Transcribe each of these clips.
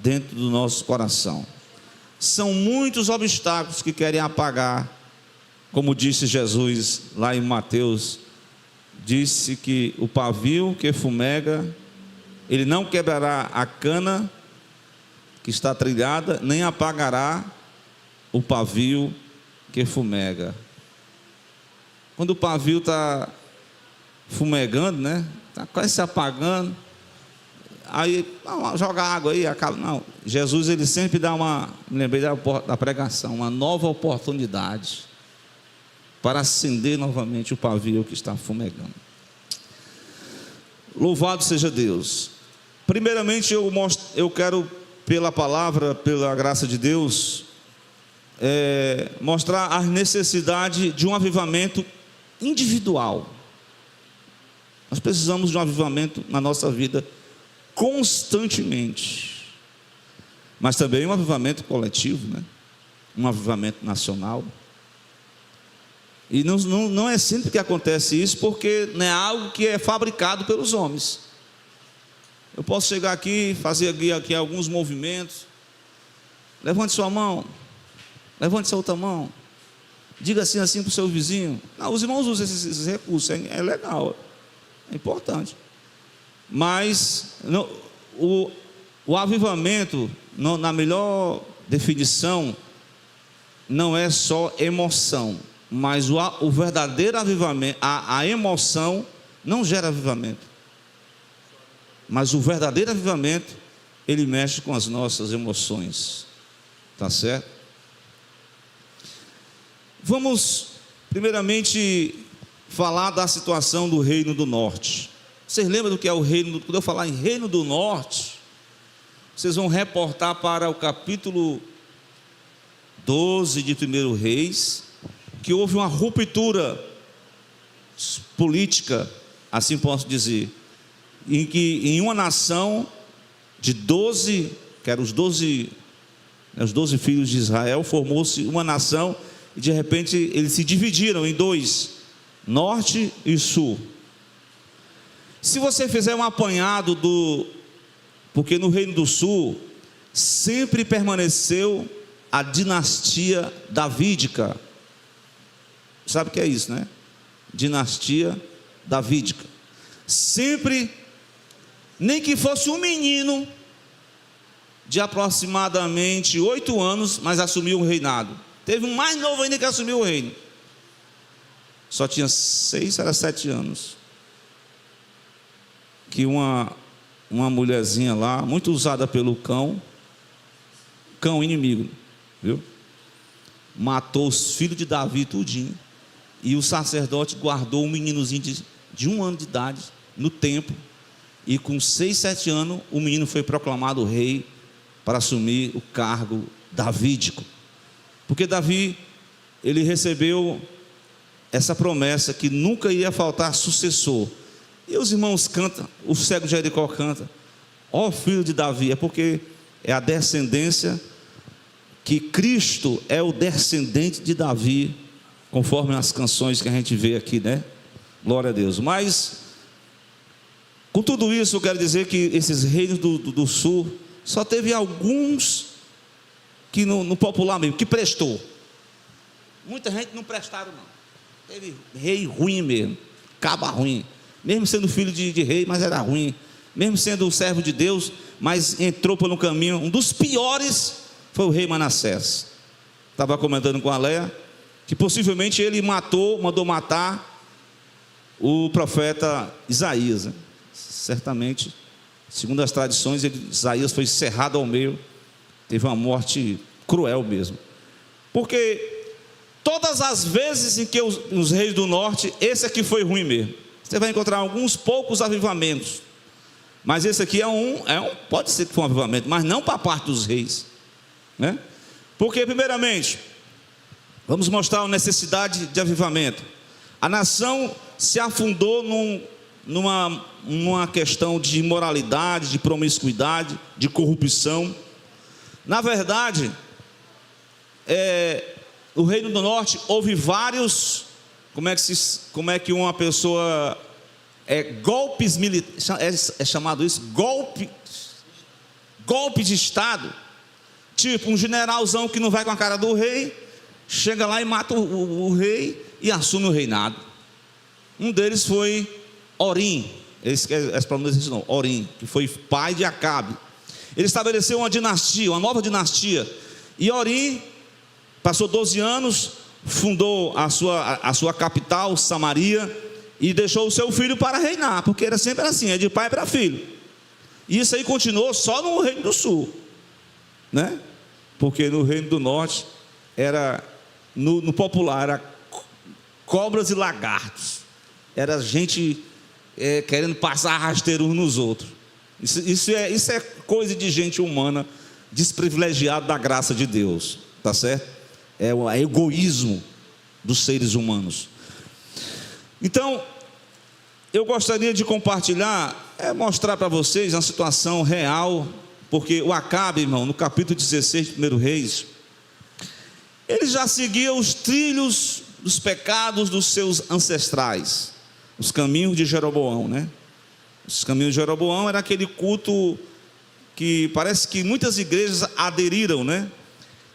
dentro do nosso coração. São muitos obstáculos que querem apagar, como disse Jesus lá em Mateus, disse que o pavio que fumega, ele não quebrará a cana que está trilhada, nem apagará o pavio que fumega. Quando o pavio está fumegando, né? Está quase se apagando. Aí, não, joga água aí, acaba. Não, Jesus, ele sempre dá me lembrei da pregação, uma nova oportunidade para acender novamente o pavio que está fumegando. Louvado seja Deus. Primeiramente, eu quero, pela palavra, pela graça de Deus, mostrar a necessidade de um avivamento individual. Nós precisamos de um avivamento na nossa vida constantemente, mas também um avivamento coletivo, né? Um avivamento nacional. E não é sempre que acontece isso, porque não é algo que é fabricado pelos homens. Eu posso chegar aqui, fazer aqui alguns movimentos. Levante sua mão, levante sua outra mão, diga assim para o seu vizinho. Não, os irmãos usam esses recursos, é legal, é importante. Mas o avivamento, na melhor definição, não é só emoção, mas o verdadeiro avivamento, a emoção não gera avivamento, mas o verdadeiro avivamento, ele mexe com as nossas emoções, tá certo? Vamos primeiramente falar da situação do Reino do Norte. Vocês lembram do que é o reino? Quando eu falar em Reino do Norte, vocês vão reportar para o capítulo 12 de 1 Reis, que houve uma ruptura política, assim posso dizer, em que em uma nação de 12, que eram os 12 filhos de Israel, formou-se uma nação, e de repente eles se dividiram em dois, norte e sul. Se você fizer um apanhado porque no Reino do Sul sempre permaneceu a dinastia davídica. Sabe o que é isso, né? Dinastia davídica. Sempre, nem que fosse um menino de aproximadamente 8 anos, mas assumiu o reinado. Teve um mais novo ainda que assumiu o reino. Só tinha 6, era 7 anos. Que uma mulherzinha lá, muito usada pelo cão inimigo, viu? Matou os filhos de Davi tudinho, e o sacerdote guardou um meninozinho de 1 ano de idade no templo, e com 6, 7 anos o menino foi proclamado rei para assumir o cargo davídico, porque Davi, ele recebeu essa promessa que nunca ia faltar sucessor. E os irmãos cantam, o cego de Jericó canta, ó filho de Davi, é porque é a descendência, que Cristo é o descendente de Davi, conforme as canções que a gente vê aqui, né? Glória a Deus. Mas, com tudo isso, eu quero dizer que esses reinos do sul, só teve alguns, que no popular mesmo, que prestou. Muita gente não prestaram não, teve rei ruim mesmo, caba ruim, mesmo sendo filho de rei, mas era ruim, mesmo sendo servo de Deus, mas entrou por um caminho. Um dos piores foi o rei Manassés. Estava comentando com a Leia, que possivelmente ele mandou matar o profeta Isaías, né? Certamente, segundo as tradições, Isaías foi cerrado ao meio, teve uma morte cruel mesmo, porque todas as vezes em que os reis do norte, esse aqui foi ruim mesmo. Você vai encontrar alguns poucos avivamentos, mas esse aqui pode ser que foi um avivamento, mas não para a parte dos reis, né? Porque primeiramente, vamos mostrar a necessidade de avivamento. A nação se afundou numa questão de imoralidade, de promiscuidade, de corrupção. Na verdade, o Reino do Norte houve vários, como é que uma pessoa, golpes militares, é chamado isso, golpe de Estado, tipo um generalzão que não vai com a cara do rei, chega lá e mata o rei e assume o reinado. Um deles foi Orim, esse problema não existe não, Orim, que foi pai de Acabe. Ele estabeleceu uma dinastia, uma nova dinastia, e Orim passou 12 anos, fundou a sua capital, Samaria, e deixou o seu filho para reinar, porque era sempre assim, é de pai para filho. E isso aí continuou só no Reino do Sul, né? Porque no Reino do Norte era no popular era cobras e lagartos, era gente querendo passar rasteiro uns nos outros. Isso é coisa de gente humana desprivilegiada da graça de Deus, tá certo? É o egoísmo dos seres humanos. Então, eu gostaria de compartilhar, mostrar para vocês uma situação real, porque o Acabe, irmão, no capítulo 16 de 1 Reis, ele já seguia os trilhos dos pecados dos seus ancestrais, os caminhos de Jeroboão, né? Os caminhos de Jeroboão era aquele culto que parece que muitas igrejas aderiram, né?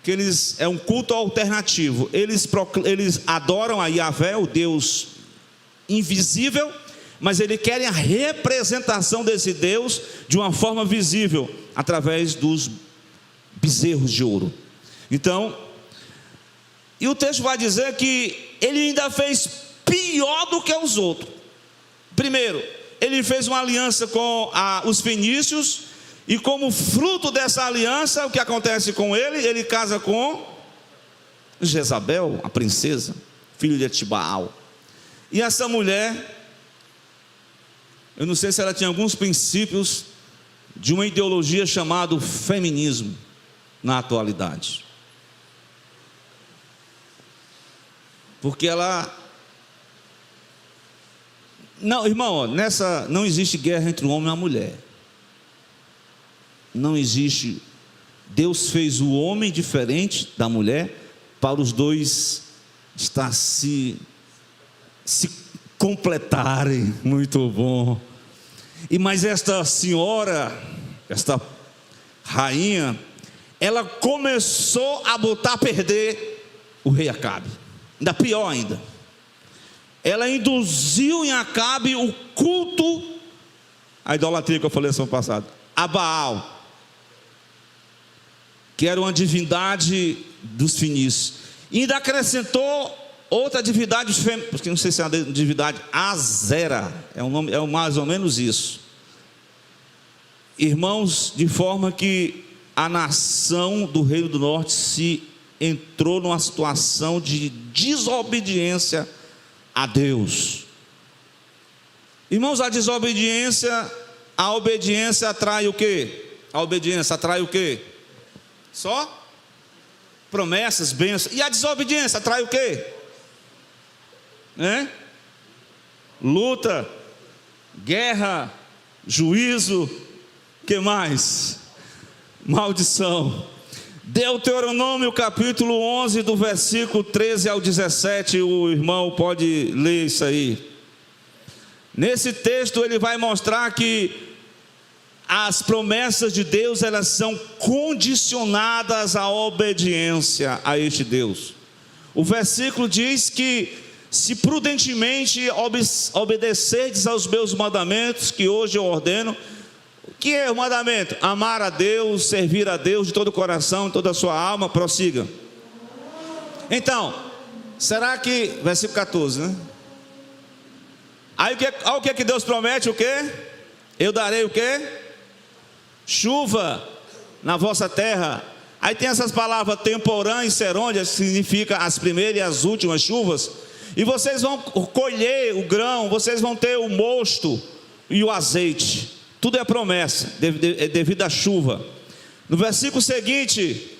Que é um culto alternativo. Eles adoram a Yahvé, o Deus invisível, mas eles querem a representação desse Deus de uma forma visível, através dos bezerros de ouro. Então, e o texto vai dizer que ele ainda fez pior do que os outros. Primeiro, ele fez uma aliança com os fenícios, e como fruto dessa aliança, o que acontece com ele? Ele casa com Jezabel, a princesa, filho de Etibaal. E essa mulher, eu não sei se ela tinha alguns princípios de uma ideologia chamada feminismo na atualidade. Porque ela... Não, irmão, não existe guerra entre o homem e a mulher. Não existe. Deus fez o homem diferente da mulher para os dois estar se completarem. Muito bom. Mas esta senhora, esta rainha, ela começou a botar a perder o rei Acabe. Ainda pior ainda. Ela induziu em Acabe o culto, a idolatria que eu falei semana passada, a Baal, que era uma divindade dos fenícios, e ainda acrescentou outra divindade, porque não sei se é uma divindade, Azera, é mais ou menos isso. Irmãos, de forma que a nação do Reino do Norte entrou numa situação de desobediência a Deus. Irmãos, a obediência atrai o quê? A obediência atrai o quê? Só promessas, bênçãos. E a desobediência atrai o quê? Luta, guerra, juízo, que mais? Maldição. Deuteronômio capítulo 11, do versículo 13 ao 17, o irmão pode ler isso aí. Nesse texto ele vai mostrar que as promessas de Deus, elas são condicionadas à obediência a este Deus. O versículo diz que se prudentemente obedecerdes aos meus mandamentos, que hoje eu ordeno. O que é o mandamento? Amar a Deus, servir a Deus de todo o coração, de toda a sua alma. Prossiga. Então, será que, versículo 14, né? Aí o que Deus promete? O quê? Eu darei o quê? Chuva na vossa terra. Aí tem essas palavras temporã e serôdia, que significa as primeiras e as últimas chuvas. E vocês vão colher o grão, vocês vão ter o mosto e o azeite. Tudo é promessa, devido à chuva. No versículo seguinte,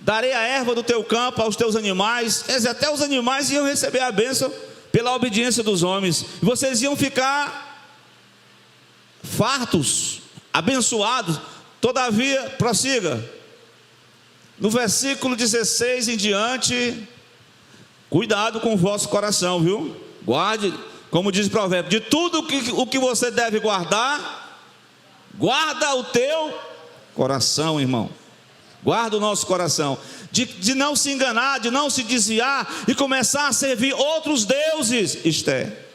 darei a erva do teu campo aos teus animais. Quer dizer, até os animais iam receber a bênção pela obediência dos homens. E vocês iam ficar fartos, abençoados. Todavia, prossiga. No versículo 16 em diante, cuidado com o vosso coração, viu? Guarde, como diz o provérbio, de tudo o que você deve guardar, guarda o teu coração, irmão. Guarda o nosso coração, de não se enganar, de não se desviar e começar a servir outros deuses, Esther.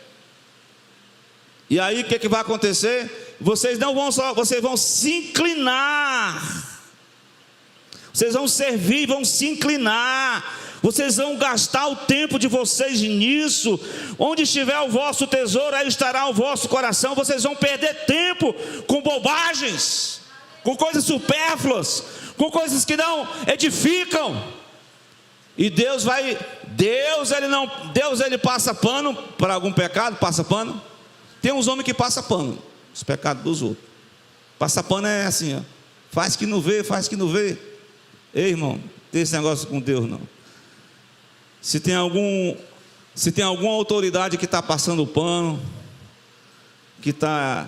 E aí o que vai acontecer? Vocês não vão só, vocês vão se inclinar, vocês vão servir, vão se inclinar, vocês vão gastar o tempo de vocês nisso. Onde estiver o vosso tesouro, aí estará o vosso coração. Vocês vão perder tempo com bobagens, com coisas supérfluas, com coisas que não edificam. E Deus ele passa pano para algum pecado, passa pano. Tem uns homens que passam pano, os pecados dos outros. Passa pano é assim, ó, faz que não vê, faz que não vê. Ei, irmão, não tem esse negócio com Deus não. Se tem alguma autoridade que está passando o pano, que está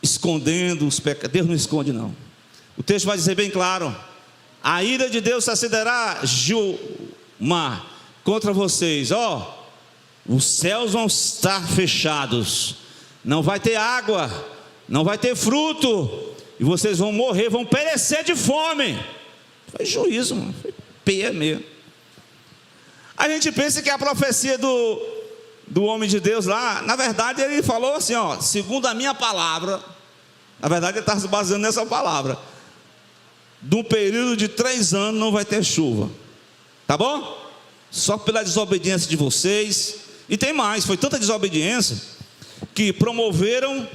escondendo os pecados, Deus não esconde não. O texto vai dizer bem claro: a ira de Deus se acenderá, Gilmar, contra vocês. Os céus vão estar fechados, não vai ter água, não vai ter fruto, e vocês vão morrer, vão perecer de fome. Foi juízo, mano. Foi peia mesmo. A gente pensa que a profecia do homem de Deus lá, na verdade ele falou assim, segundo a minha palavra. Na verdade ele está se baseando nessa palavra. De um período de 3 anos não vai ter chuva, tá bom? Só pela desobediência de vocês. E tem mais, foi tanta desobediência que promoveram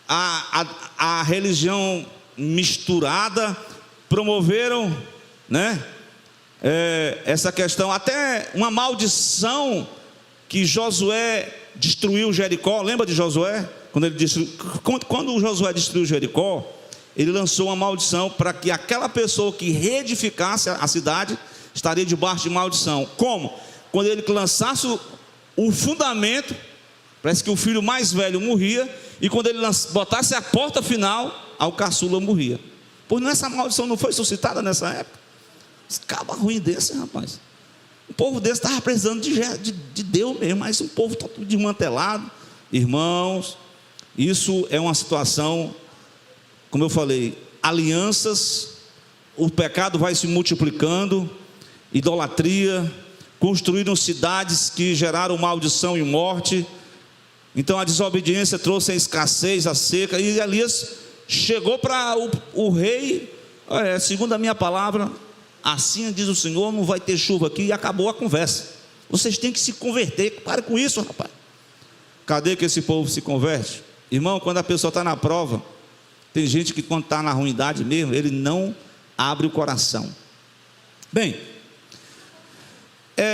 a religião misturada, promoveram, né, essa questão, até uma maldição que Josué destruiu Jericó. Lembra de Josué? Quando Josué destruiu Jericó, ele lançou uma maldição para que aquela pessoa que reedificasse a cidade estaria debaixo de maldição. Como? Quando ele lançasse o fundamento, parece que o filho mais velho morria, e quando ele botasse a porta final, o caçula morria. Pois essa maldição não foi suscitada nessa época? Acaba ruim desse, rapaz. Um povo desse estava precisando de Deus mesmo, mas um povo está tudo desmantelado. Irmãos, isso é uma situação, como eu falei, alianças, o pecado vai se multiplicando, idolatria, construíram cidades que geraram maldição e morte. Então a desobediência trouxe a escassez, a seca, e Elias chegou para o rei, segundo a minha palavra, assim diz o Senhor, não vai ter chuva aqui, e acabou a conversa. Vocês têm que se converter, pare com isso, rapaz. Cadê que esse povo se converte? Irmão, quando a pessoa está na prova, tem gente que quando está na ruindade mesmo, ele não abre o coração. Bem,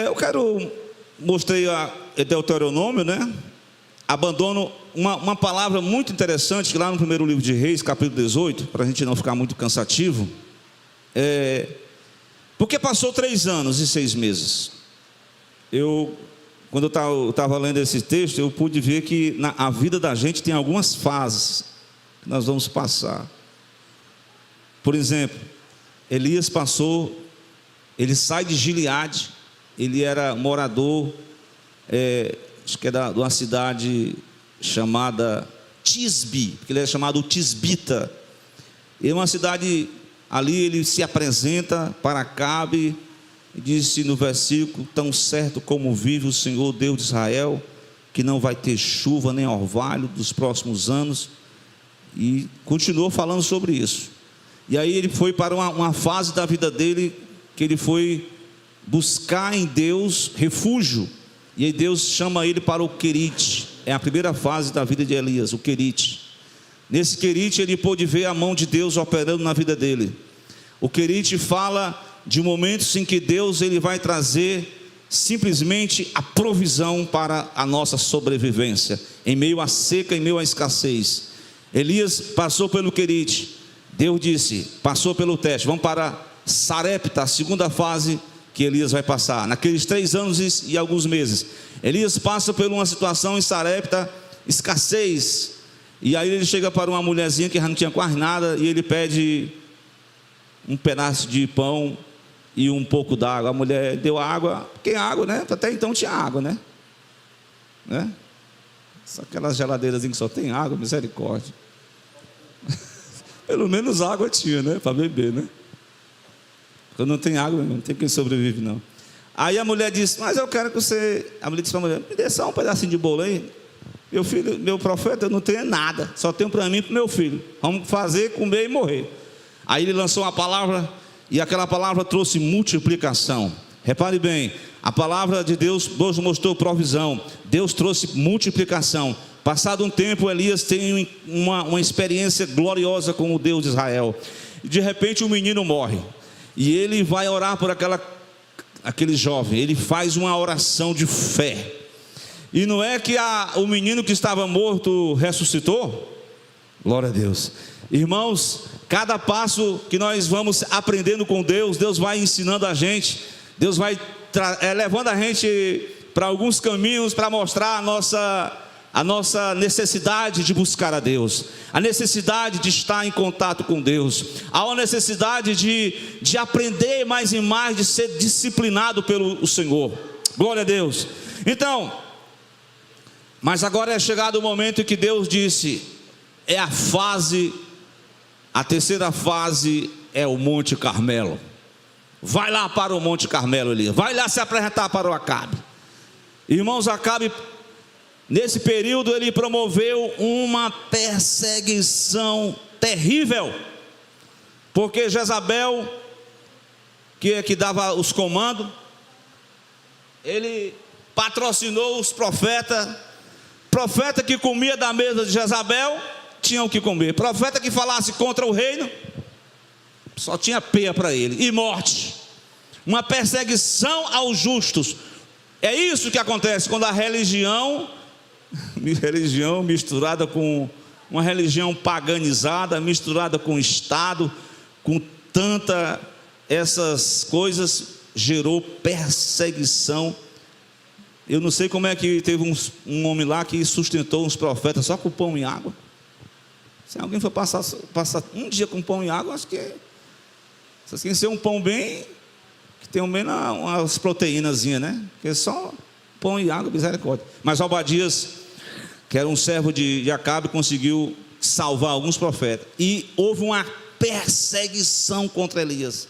eu quero, mostrei a Deuteronômio, né? Abandono, uma palavra muito interessante, que lá no primeiro livro de Reis, capítulo 18, para a gente não ficar muito cansativo, porque passou 3 anos e 6 meses. Quando eu estava lendo esse texto, eu pude ver que a vida da gente tem algumas fases que nós vamos passar. Por exemplo, Elias ele sai de Gileade, ele era morador, acho que era de uma cidade chamada Tisbe, porque ele era chamado Tisbita. É uma cidade, ali ele se apresenta para Acabe, e disse no versículo: tão certo como vive o Senhor Deus de Israel, que não vai ter chuva nem orvalho dos próximos anos. E continuou falando sobre isso. E aí ele foi para uma fase da vida dele, que ele foi buscar em Deus refúgio. E aí Deus chama ele para o Querite. É a primeira fase da vida de Elias, o Querite. Nesse Querite ele pôde ver a mão de Deus operando na vida dele. O Querite fala de momentos em que Deus ele vai trazer simplesmente a provisão para a nossa sobrevivência, em meio à seca, em meio à escassez. Elias passou pelo Querite. Deus disse, passou pelo teste, vamos para Sarepta, a segunda fase que Elias vai passar. Naqueles 3 anos e alguns meses, Elias passa por uma situação em Sarepta, escassez. E aí ele chega para uma mulherzinha que já não tinha quase nada, e ele pede um pedaço de pão e um pouco d'água. A mulher deu água, porque água, né? Até então tinha água, né? Só aquelas geladeiras que só tem água, misericórdia. Pelo menos água tinha, né? Para beber, né? Quando não tem água, não tem quem sobrevive, não. Aí a mulher disse, mas eu quero que você... A mulher disse para a mulher, me dê só um pedacinho de bolo aí. Meu filho, meu profeta, eu não tenho nada. Só tenho para mim e para o meu filho. Vamos fazer, comer e morrer. Aí ele lançou uma palavra, e aquela palavra trouxe multiplicação. Repare bem, a palavra de Deus mostrou provisão. Deus trouxe multiplicação. Passado um tempo, Elias tem uma experiência gloriosa com o Deus de Israel. E de repente o menino morre. E ele vai orar por aquele jovem. Ele faz uma oração de fé. E não é que o menino que estava morto ressuscitou? Glória a Deus. Irmãos, cada passo que nós vamos aprendendo com Deus, Deus vai ensinando a gente. Deus vai levando a gente para alguns caminhos para mostrar a nossa necessidade de buscar a Deus, a necessidade de estar em contato com Deus, a necessidade de aprender mais e mais, de ser disciplinado pelo Senhor. Glória a Deus. Então, mas agora é chegado o momento em que Deus disse, a terceira fase é o Monte Carmelo. Vai lá para o Monte Carmelo, Elias. Vai lá se apresentar para o Acabe. Irmãos, Acabe, nesse período, ele promoveu uma perseguição terrível. Porque Jezabel, que dava os comandos, ele patrocinou os profetas. Profeta que comia da mesa de Jezabel, tinha o que comer. Profeta que falasse contra o reino, só tinha peia para ele, e morte. Uma perseguição aos justos. É isso que acontece quando a religião misturada com uma religião paganizada, misturada com o Estado, com essas coisas, gerou perseguição. Eu não sei como é que teve um homem lá que sustentou uns profetas só com pão e água. Se alguém for passar um dia com pão e água, acho que vocês querem ser um pão bem, que tem menos umas proteínazinhas, né? Porque só pão e água, misericórdia. Mas Obadias, que era um servo de Acabe, conseguiu salvar alguns profetas. E houve uma perseguição contra Elias.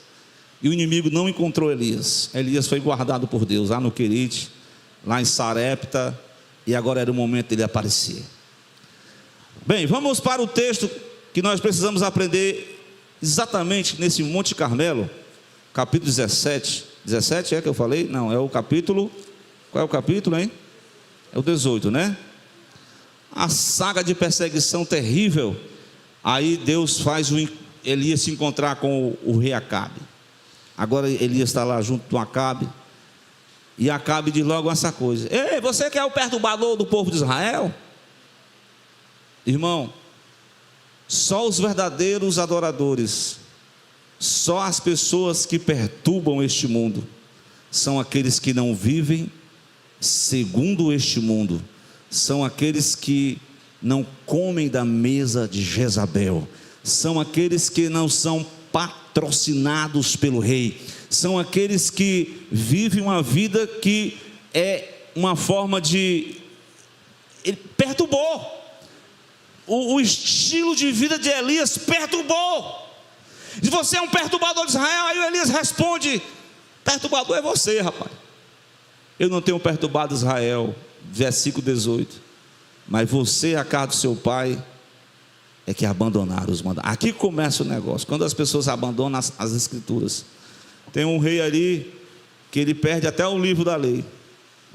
E o inimigo não encontrou Elias. Elias foi guardado por Deus lá no Querite, lá em Sarepta, e agora era o momento dele aparecer. Bem, vamos para o texto que nós precisamos aprender exatamente nesse Monte Carmelo, capítulo 17. 17 é que eu falei? Não, é o capítulo. Qual é o capítulo, hein? É o 18, né? A saga de perseguição terrível. Aí Deus faz Elias se encontrar com o rei Acabe. Agora Elias está lá junto com Acabe. E Acabe diz logo essa coisa: ei, você que é o perturbador do povo de Israel? Irmão, só os verdadeiros adoradores, só as pessoas que perturbam este mundo, são aqueles que não vivem segundo este mundo, são aqueles que não comem da mesa de Jezabel, são aqueles que não são patrocinados pelo rei, são aqueles que vivem uma vida que é uma forma de... Ele perturbou. O estilo de vida de Elias perturbou. Se você é um perturbador de Israel, aí o Elias responde: perturbador é você, rapaz. Eu não tenho perturbado Israel, versículo 18. Mas você, a casa do seu pai, é que abandonaram os mandamentos. Aqui começa o negócio, quando as pessoas abandonam as escrituras. Tem um rei ali, que ele perde até o livro da lei.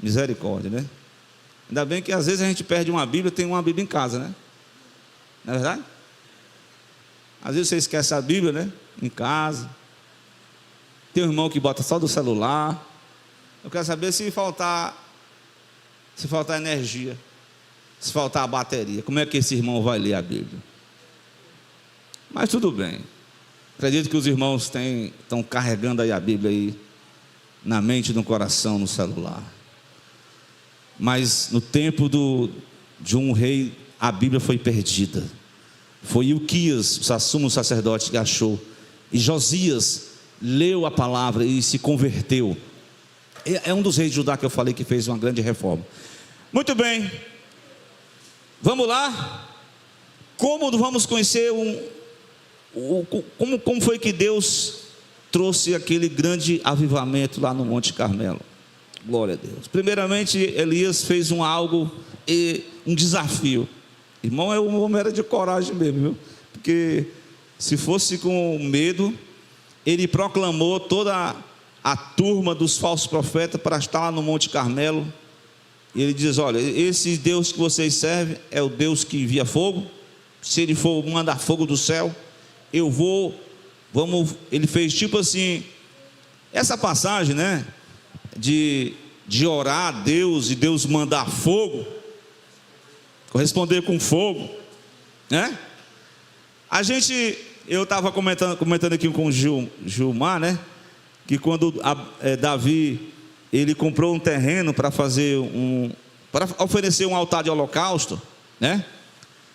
Misericórdia, né? Ainda bem que às vezes a gente perde uma Bíblia, tem uma Bíblia em casa, né? Não é verdade? Às vezes você esquece a Bíblia, né? Em casa. Tem um irmão que bota só do celular. Eu quero saber se faltar energia, se faltar a bateria, como é que esse irmão vai ler a Bíblia? Mas tudo bem. Acredito que os irmãos estão carregando aí a Bíblia aí na mente, no coração, no celular. Mas no tempo de um rei, a Bíblia foi perdida. Foi Ilquias, o sumo sacerdote, que achou. E Josias leu a palavra e se converteu. É um dos reis de Judá que eu falei que fez uma grande reforma. Muito bem. Vamos lá. Como vamos conhecer como foi que Deus trouxe aquele grande avivamento lá no Monte Carmelo? Glória a Deus. Primeiramente, Elias fez um desafio. Irmão, o homem era de coragem mesmo, viu? Porque se fosse com medo, ele proclamou toda a turma dos falsos profetas para estar lá no Monte Carmelo. E ele diz: olha, esse Deus que vocês servem é o Deus que envia fogo. Se ele for mandar fogo do céu, eu vou. Ele fez tipo assim, essa passagem, né, de orar a Deus e Deus mandar fogo, corresponder com fogo, né? Eu estava comentando aqui com o Gilmar, né, que quando Davi, ele comprou um terreno para para oferecer um altar de holocausto, né?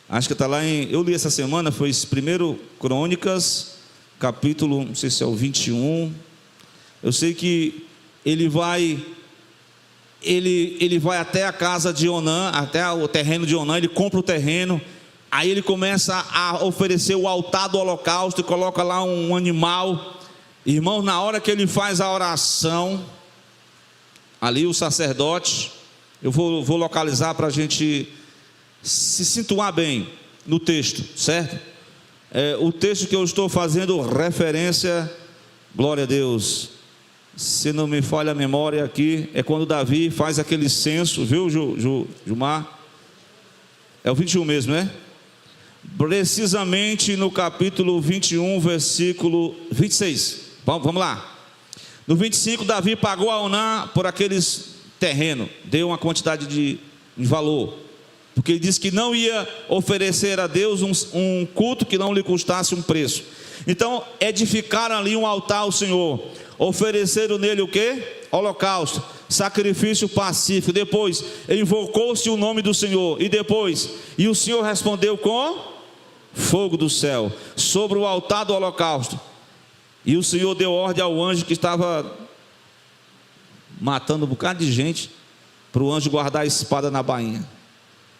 Acho que está lá eu li essa semana, foi 1 Crônicas, capítulo, não sei se é o 21. Eu sei que ele vai até a casa de Onã, até o terreno de Onã, ele compra o terreno, aí ele começa a oferecer o altar do holocausto e coloca lá um animal. Irmão, na hora que ele faz a oração, ali o sacerdote, eu vou localizar para a gente se situar bem no texto, certo? O texto que eu estou fazendo referência, glória a Deus, se não me falha a memória aqui, é quando Davi faz aquele censo, viu, Gilmar? É o 21 mesmo, né? Precisamente no capítulo 21, versículo 26. Vamos lá. No 25, Davi pagou a Onã por aqueles terrenos, deu uma quantidade de valor, porque ele disse que não ia oferecer a Deus um culto que não lhe custasse um preço. Então edificaram ali um altar ao Senhor, ofereceram nele o que? Holocausto, sacrifício pacífico. Depois invocou-se o nome do Senhor, e o Senhor respondeu com fogo do céu sobre o altar do holocausto. E o Senhor deu ordem ao anjo que estava matando um bocado de gente, para o anjo guardar a espada na bainha.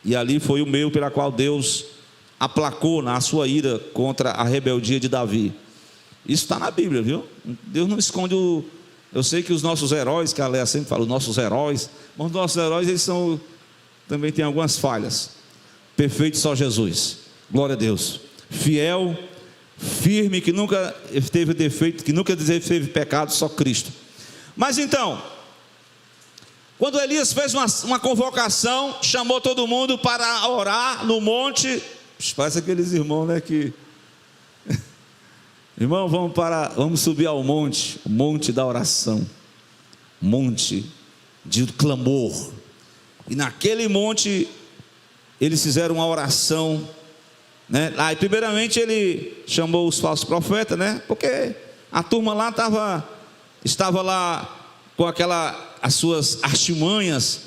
E ali foi o meio pela qual Deus aplacou na sua ira contra a rebeldia de Davi. Isso está na Bíblia, viu? Deus não esconde eu sei que os nossos heróis, que a Léa sempre fala, os nossos heróis, mas os nossos heróis, eles também têm algumas falhas. Perfeito só Jesus, glória a Deus. Fiel, firme, que nunca teve defeito, que nunca teve pecado, só Cristo. Mas então, quando Elias fez uma convocação, chamou todo mundo para orar no monte. Parece aqueles irmãos, né, que irmão, vamos subir ao monte, o monte da oração, monte de clamor. E naquele monte eles fizeram uma oração, né? Aí primeiramente ele chamou os falsos profetas, né? Porque a turma lá estava lá com as suas artimanhas.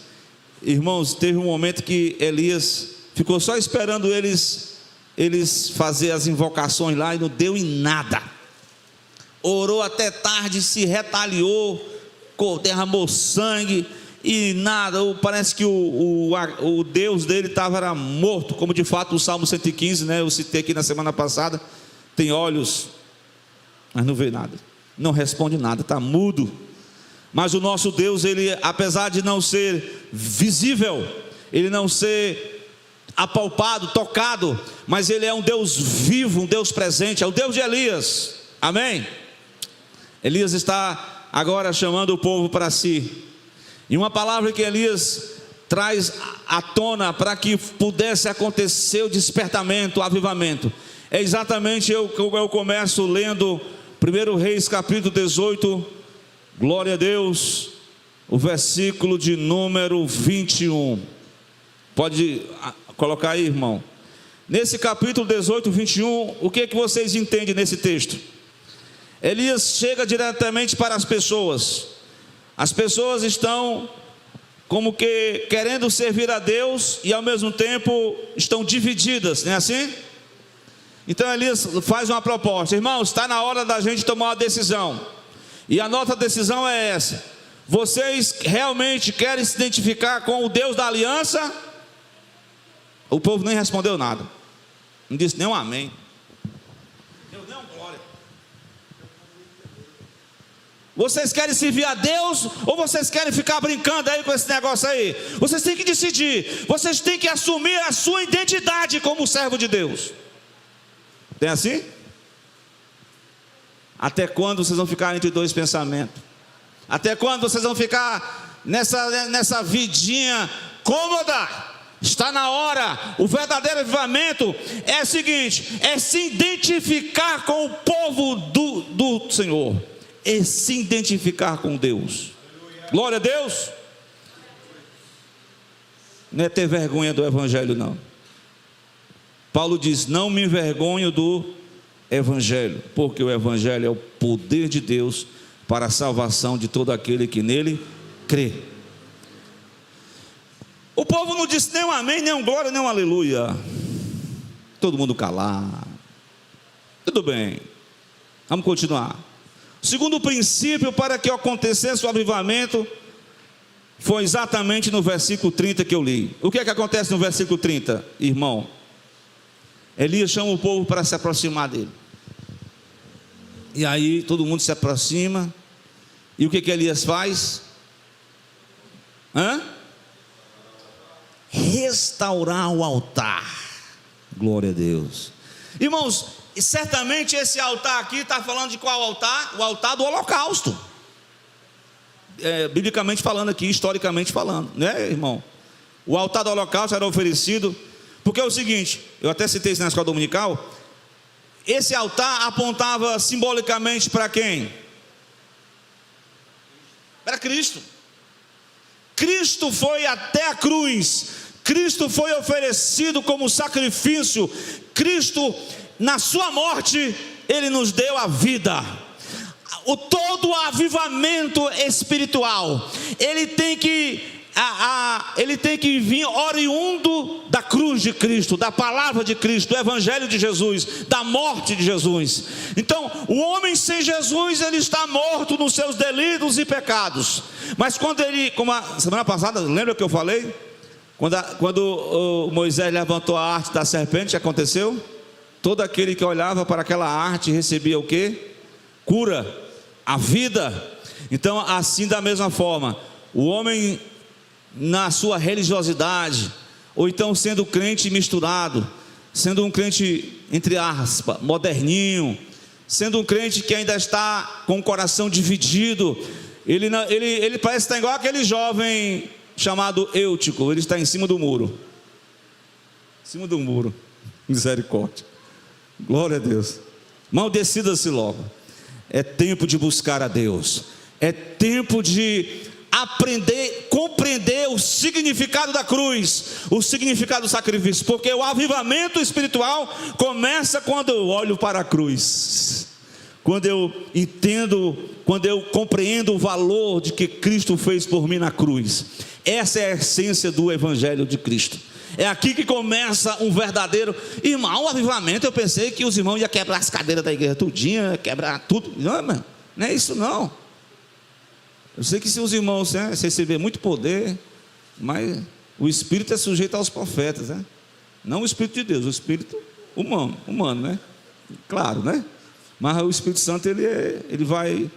Irmãos, teve um momento que Elias ficou só esperando eles fazer as invocações lá, e não deu em nada. Orou até tarde, se retaliou, derramou sangue e nada. Parece que o Deus dele era morto, como de fato o Salmo 115, né? Eu citei aqui na semana passada. Tem olhos, mas não vê nada, não responde nada, está mudo. Mas o nosso Deus, ele, apesar de não ser visível, ele não ser apalpado, tocado, mas ele é um Deus vivo, um Deus presente, é o Deus de Elias, amém? Elias está agora chamando o povo para si, e uma palavra que Elias traz à tona para que pudesse acontecer o despertamento, o avivamento, é exatamente eu começo lendo 1 Reis capítulo 18, glória a Deus, o versículo de número 21, pode colocar aí, irmão. Nesse capítulo 18, 21, o que vocês entendem nesse texto? Elias chega diretamente para as pessoas estão como que querendo servir a Deus e ao mesmo tempo estão divididas, não é assim? Então Elias faz uma proposta: irmãos, está na hora da gente tomar uma decisão, e a nossa decisão é essa: vocês realmente querem se identificar com o Deus da aliança? O povo nem respondeu nada, não disse nem um amém. Vocês querem servir a Deus ou vocês querem ficar brincando aí com esse negócio aí? Vocês têm que decidir. Vocês têm que assumir a sua identidade como servo de Deus. Tem assim? Até quando vocês vão ficar entre dois pensamentos? Até quando vocês vão ficar nessa vidinha cômoda? Está na hora. O verdadeiro avivamento é o seguinte: é se identificar com o povo do Senhor, é se identificar com Deus. Glória a Deus. Não é ter vergonha do evangelho, não. Paulo diz: não me envergonho do evangelho, porque o evangelho é o poder de Deus para a salvação de todo aquele que nele crê. O povo não disse nem um amém, nem um glória, nem um aleluia. Todo mundo calado. Tudo bem, vamos continuar. O segundo princípio para que acontecesse o avivamento foi exatamente no versículo 30 que eu li. O que é que acontece no versículo 30, irmão? Elias chama o povo para se aproximar dele. E aí todo mundo se aproxima. E o que Elias faz? Restaurar o altar. Glória a Deus. Irmãos, certamente esse altar aqui está falando de qual altar? O altar do holocausto. Biblicamente falando aqui, historicamente falando, né, irmão? O altar do holocausto era oferecido, porque é o seguinte, eu até citei isso na escola dominical. Esse altar apontava simbolicamente para quem? Para Cristo. Cristo foi até a cruz. Cristo foi oferecido como sacrifício. Cristo, na sua morte, Ele nos deu a vida. Todo o avivamento espiritual, ele tem que vir oriundo da cruz de Cristo, da palavra de Cristo, do evangelho de Jesus, da morte de Jesus. Então, o homem sem Jesus, ele está morto nos seus delitos e pecados. Mas quando ele, como a semana passada, lembra que eu falei? Quando Moisés levantou a arte da serpente, o que aconteceu? Todo aquele que olhava para aquela arte recebia o quê? Cura, a vida. Então, assim da mesma forma, o homem na sua religiosidade, ou então sendo crente misturado, sendo um crente, entre aspas, moderninho, sendo um crente que ainda está com o coração dividido, ele parece estar igual aquele jovem chamado Eutico. Ele está em cima do muro. Em cima do muro. Misericórdia. Glória a Deus. Maldecida-se logo. É tempo de buscar a Deus. É tempo de aprender, compreender o significado da cruz, o significado do sacrifício, porque o avivamento espiritual começa quando eu olho para a cruz, quando eu entendo, quando eu compreendo o valor de que Cristo fez por mim na cruz. Essa é a essência do evangelho de Cristo. É aqui que começa um verdadeiro, irmão, o avivamento. Eu pensei que os irmãos iam quebrar as cadeiras da igreja tudinha, quebrar tudo. Não, mano, não é isso não. Eu sei que se os irmãos receberem muito poder, mas o Espírito é sujeito aos profetas, né? Não o Espírito de Deus, o Espírito humano, né? Claro, né? Mas o Espírito Santo, ele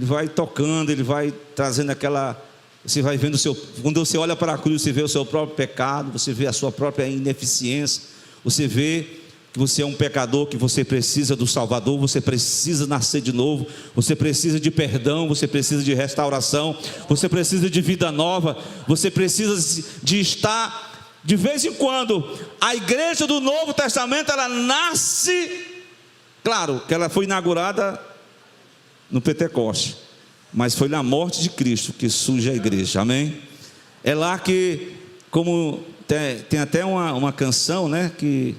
vai tocando, ele vai trazendo aquela... Você vai vendo quando você olha para a cruz, você vê o seu próprio pecado, você vê a sua própria ineficiência, você vê que você é um pecador, que você precisa do Salvador, você precisa nascer de novo, você precisa de perdão, você precisa de restauração, você precisa de vida nova, você precisa de estar, de vez em quando, a igreja do Novo Testamento, ela nasce, claro, que ela foi inaugurada no Pentecoste, mas foi na morte de Cristo que surge a igreja, amém? É lá que, como tem até uma canção, né, que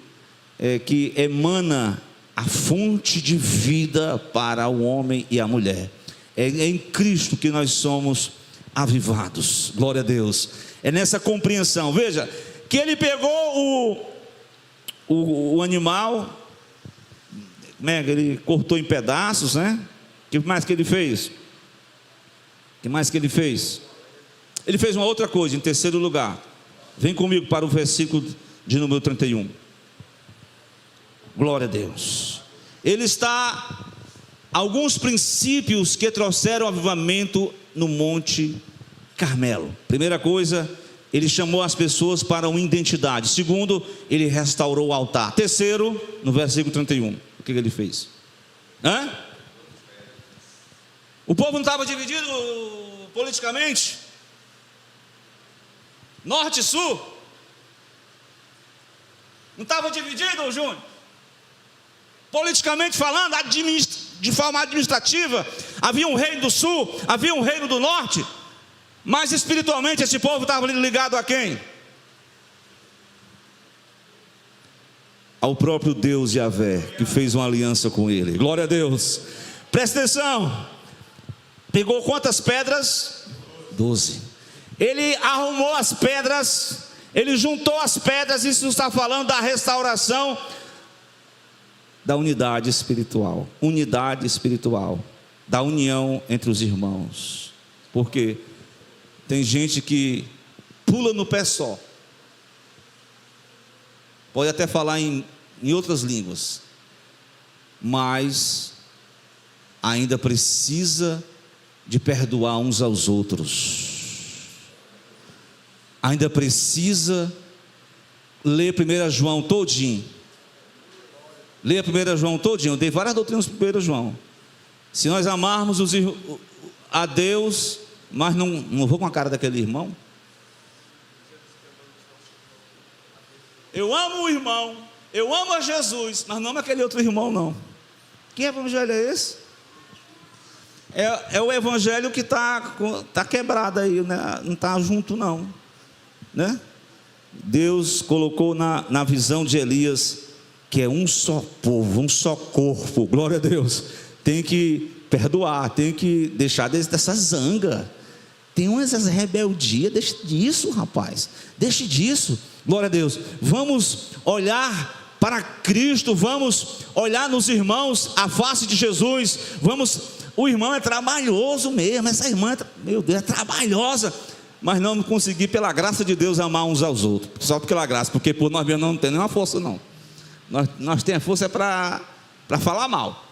emana a fonte de vida para o homem e a mulher. É em Cristo que nós somos avivados, glória a Deus. É nessa compreensão, veja, que ele pegou o animal, né, ele cortou em pedaços, né? O que mais que ele fez? Ele fez uma outra coisa, em terceiro lugar. Vem comigo para o versículo de número 31. Glória a Deus. Ele está alguns princípios que trouxeram avivamento no Monte Carmelo. Primeira coisa, ele chamou as pessoas para uma identidade. Segundo, ele restaurou o altar. Terceiro, no versículo 31, o que ele fez? O povo não estava dividido politicamente? Norte e sul? Não estava dividido, Júnior? Politicamente falando, de forma administrativa, havia um reino do sul, havia um reino do norte, mas espiritualmente esse povo estava ligado a quem? Ao próprio Deus Yahvé, que fez uma aliança com ele. Glória a Deus. Presta atenção. Pegou quantas pedras? 12. Ele arrumou as pedras, ele juntou as pedras. Isso está falando da restauração da unidade espiritual. Unidade espiritual, da união entre os irmãos. Porque tem gente que pula no pé só, pode até falar em outras línguas, mas ainda precisa de perdoar uns aos outros, ainda precisa ler 1 João todinho. Leia 1 João todinho. Eu dei várias doutrinas para 1 João. Se nós amarmos a Deus, mas não vou com a cara daquele irmão. Eu amo o irmão, eu amo a Jesus, mas não amo aquele outro irmão, não. Que evangelho é esse? É o evangelho que está quebrado aí, né? Não está junto, não, né? Deus colocou na visão de Elias que é um só povo, um só corpo. Glória a Deus. Tem que perdoar, tem que deixar dessa zanga. Tem umas rebeldias. Deixe disso, rapaz. Deixe disso. Glória a Deus. Vamos olhar para Cristo. Vamos olhar nos irmãos, a face de Jesus. O irmão é trabalhoso mesmo. Essa irmã, meu Deus, é trabalhosa. Mas não consegui, pela graça de Deus, amar uns aos outros. Só pela graça, porque por nós mesmos não tem nenhuma força, não. Nós temos força para falar mal.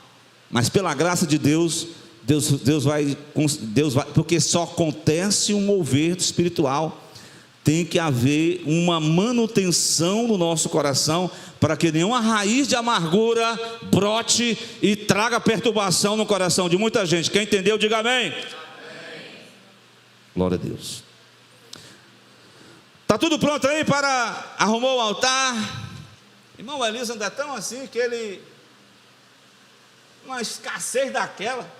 Mas pela graça de Deus, Deus vai, porque só acontece um mover espiritual. Tem que haver uma manutenção no nosso coração, para que nenhuma raiz de amargura brote e traga perturbação no coração de muita gente. Quem entendeu, diga amém. Amém. Glória a Deus. Está tudo pronto aí para arrumar o altar? Irmão Elias ainda é tão assim que ele, uma escassez daquela,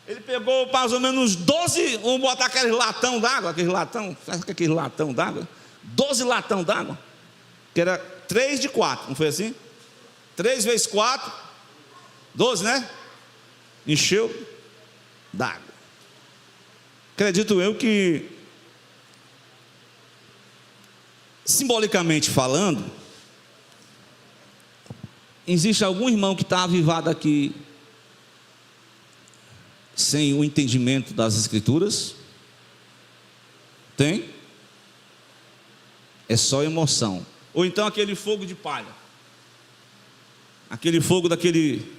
ele pegou mais ou menos 12, vamos botar aqueles latão d'água, aquele latão d'água, 12 latão d'água, que era 3 de 4, não foi assim? 3 vezes 4, 12, né? Encheu d'água. Acredito eu que, simbolicamente falando, existe algum irmão que está avivado aqui sem o entendimento das Escrituras? Tem? É só emoção. Ou então aquele fogo de palha, aquele fogo daquele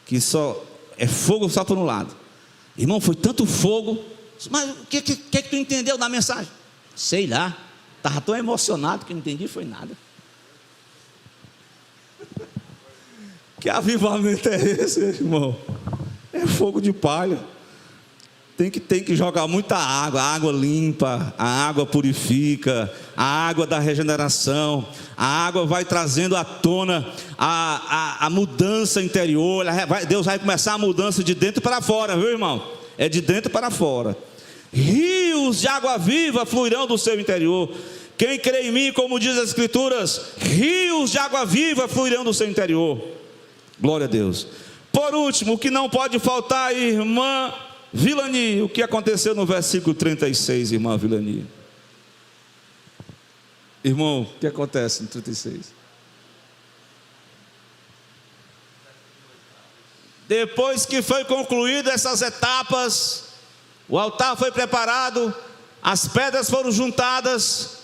que só é fogo só por um lado. Irmão, foi tanto fogo, mas o que tu entendeu da mensagem? Sei lá, estava tão emocionado que não entendi foi nada. Que avivamento é esse, irmão? É fogo de palha. Tem que jogar muita água. A água limpa, a água purifica, a água da regeneração. A água vai trazendo à tona a mudança interior. Deus vai começar a mudança de dentro para fora, viu, irmão? É de dentro para fora. Rios de água viva fluirão do seu interior. Quem crê em mim, como diz as Escrituras, rios de água viva fluirão do seu interior. Glória a Deus. Por último, o que não pode faltar, irmã Vilani, o que aconteceu no versículo 36, irmã Vilani? Irmão, o que acontece no 36? Depois que foi concluída essas etapas, o altar foi preparado, as pedras foram juntadas,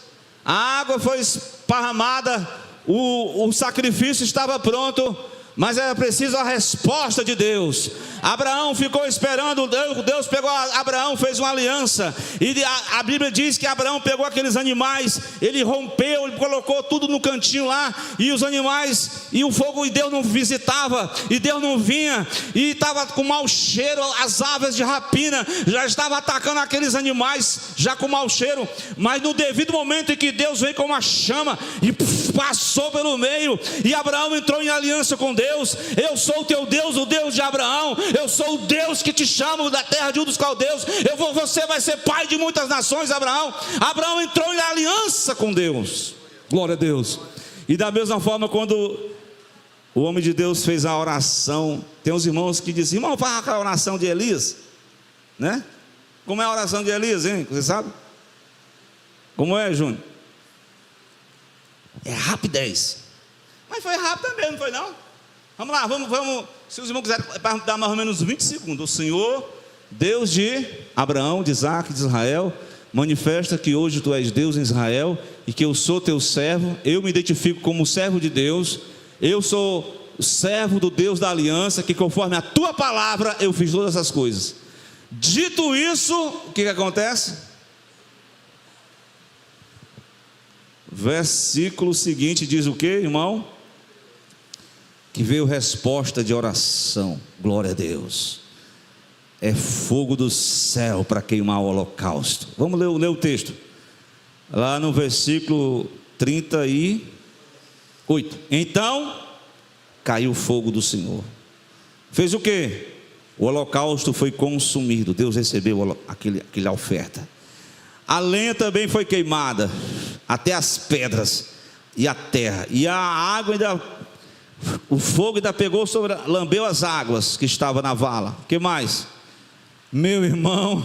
a água foi esparramada, o sacrifício estava pronto. mas era preciso a resposta de Deus. Abraão ficou esperando, Deus pegou Abraão, fez uma aliança, e a Bíblia diz que Abraão pegou aqueles animais, ele rompeu, ele colocou tudo no cantinho lá, e os animais, e o fogo, e Deus não visitava, e Deus não vinha, e estava com mau cheiro, as aves de rapina já estavam atacando aqueles animais, já com mau cheiro, mas no devido momento em que Deus veio com uma chama, e passou pelo meio, e Abraão entrou em aliança com Deus. Eu sou o teu Deus, o Deus de Abraão, eu sou o Deus que te chamo da terra de Ur dos Caldeus, você vai ser pai de muitas nações, Abraão. Abraão entrou em aliança com Deus, glória a Deus. E da mesma forma, quando o homem de Deus fez a oração, tem uns irmãos que dizem: irmão, faz a oração de Elias, né? Como é a oração de Elias, hein? Você sabe? Como é, Júnior? É rapidez. Mas foi rápido mesmo, não foi não? Vamos lá, vamos. Se os irmãos quiserem dar mais ou menos 20 segundos. O Senhor, Deus de Abraão, de Isaac, de Israel, manifesta que hoje tu és Deus em Israel, e que eu sou teu servo. Eu me identifico como servo de Deus. Eu sou servo do Deus da aliança, que conforme a tua palavra eu fiz todas essas coisas. Dito isso, o que acontece? Versículo seguinte diz o que, irmão? Que veio resposta de oração. Glória a Deus. É fogo do céu para queimar o holocausto. Vamos ler o texto. Lá no versículo 38. Então caiu o fogo do Senhor. Fez o que? O holocausto foi consumido. Deus recebeu aquela oferta. A lenha também foi queimada, até as pedras e a terra, e a água ainda, o fogo ainda pegou lambeu as águas que estavam na vala. O que mais? Meu irmão,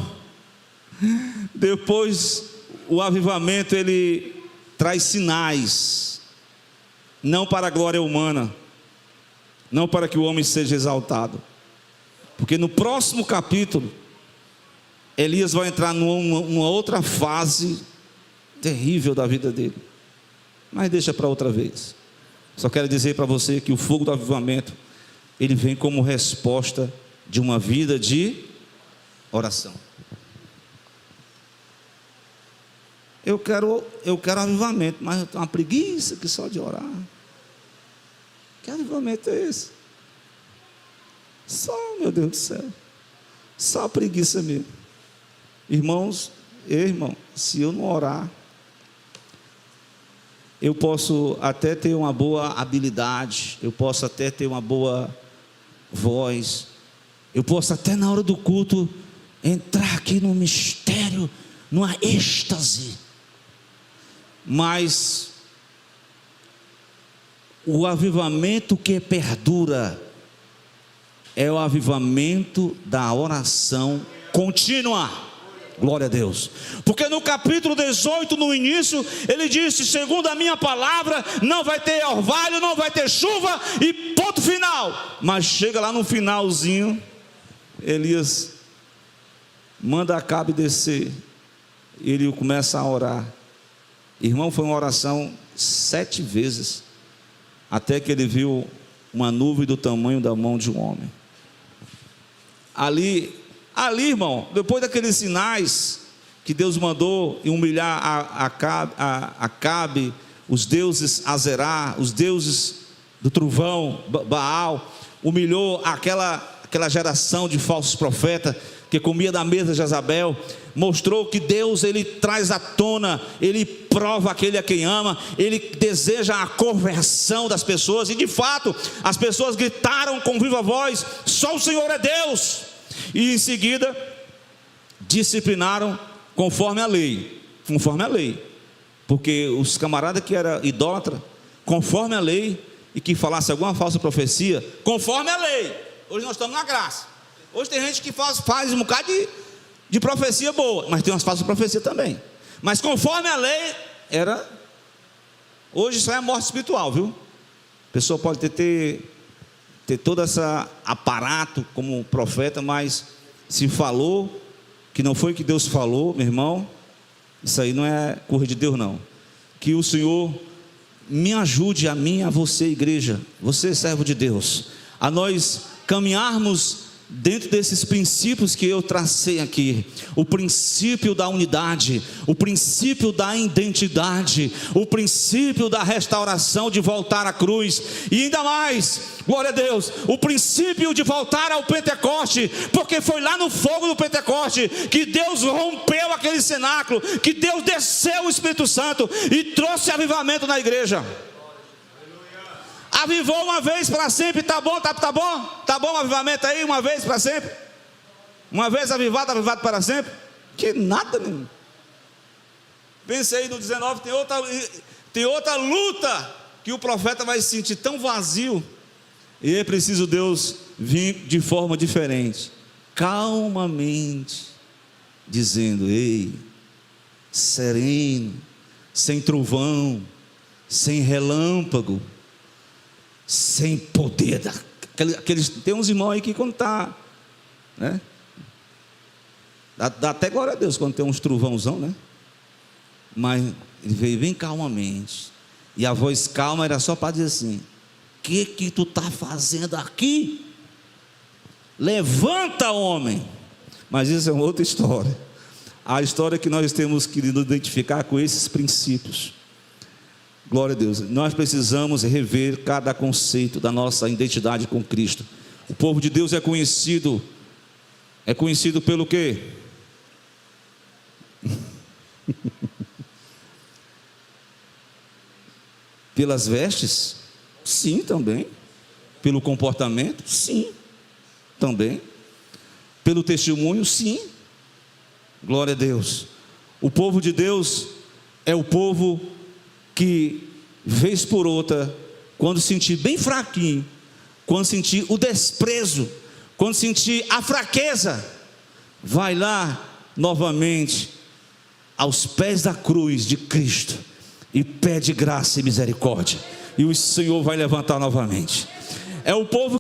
depois o avivamento ele traz sinais, não para a glória humana, não para que o homem seja exaltado, porque no próximo capítulo Elias vai entrar numa outra fase terrível da vida dele, mas deixa para outra vez. Só quero dizer para você que o fogo do avivamento, ele vem como resposta de uma vida de oração. Eu quero avivamento, mas eu tenho uma preguiça que só de orar. Que avivamento é esse? Só, meu Deus do céu, só preguiça mesmo. Irmãos, irmão, se eu não orar, eu posso até ter uma boa habilidade, eu posso até ter uma boa voz, eu posso até na hora do culto entrar aqui no mistério, numa êxtase, mas o avivamento que perdura é o avivamento da oração contínua. Glória a Deus. Porque no capítulo 18, no início, ele disse: segundo a minha palavra, não vai ter orvalho, não vai ter chuva, e ponto final. Mas chega lá no finalzinho, Elias manda Acabe descer, ele começa a orar. Irmão, foi uma oração 7 vezes, até que ele viu uma nuvem do tamanho da mão de um homem. Ali, irmão, depois daqueles sinais que Deus mandou humilhar Acabe, os deuses Azerá, os deuses do trovão, Baal, humilhou aquela geração de falsos profetas que comia da mesa de Jezabel, mostrou que Deus, ele traz à tona, ele prova aquele a quem ama, ele deseja a conversão das pessoas, e de fato, as pessoas gritaram com viva voz: só o Senhor é Deus. E em seguida disciplinaram conforme a lei, porque os camaradas que eram idólatras, conforme a lei, e que falasse alguma falsa profecia, conforme a lei. Hoje nós estamos na graça. Hoje tem gente que faz um bocado de profecia boa, mas tem umas falsas profecias também. Mas conforme a lei era. Hoje isso é morte espiritual, viu? A pessoa pode ter todo esse aparato como profeta, mas se falou que não foi que Deus falou, meu irmão, isso aí não é coisa de Deus não. Que o Senhor me ajude a mim, a você, igreja, você, servo de Deus, a nós caminharmos dentro desses princípios que eu tracei aqui: o princípio da unidade, o princípio da identidade, o princípio da restauração, de voltar à cruz, e ainda mais, glória a Deus, o princípio de voltar ao Pentecoste, porque foi lá no fogo do Pentecoste que Deus rompeu aquele cenáculo, que Deus desceu o Espírito Santo e trouxe avivamento na igreja. Avivou uma vez para sempre, tá bom, tá bom o avivamento aí, uma vez para sempre, uma vez avivado para sempre, que nada nenhum. Pense aí no 19, tem outra luta, que o profeta vai se sentir tão vazio, e é preciso Deus vir de forma diferente, calmamente, dizendo: ei, sereno, sem trovão, sem relâmpago, sem poder. Tem uns irmãos aí que quando está, né, dá até glória a Deus quando tem uns trovãozão, né? Mas ele veio bem calmamente, e a voz calma era só para dizer assim: que tu está fazendo aqui? Levanta, homem. Mas isso é uma outra história. A história que nós temos que nos identificar com esses princípios. Glória a Deus. Nós precisamos rever cada conceito da nossa identidade com Cristo. O povo de Deus é conhecido pelo quê? Pelas vestes? Sim, também. Pelo comportamento? Sim, também. Pelo testemunho? Sim. Glória a Deus. O povo de Deus é o povo que, vez por outra, quando sentir bem fraquinho, quando sentir o desprezo, quando sentir a fraqueza, vai lá novamente aos pés da cruz de Cristo e pede graça e misericórdia, e o Senhor vai levantar novamente. É o povo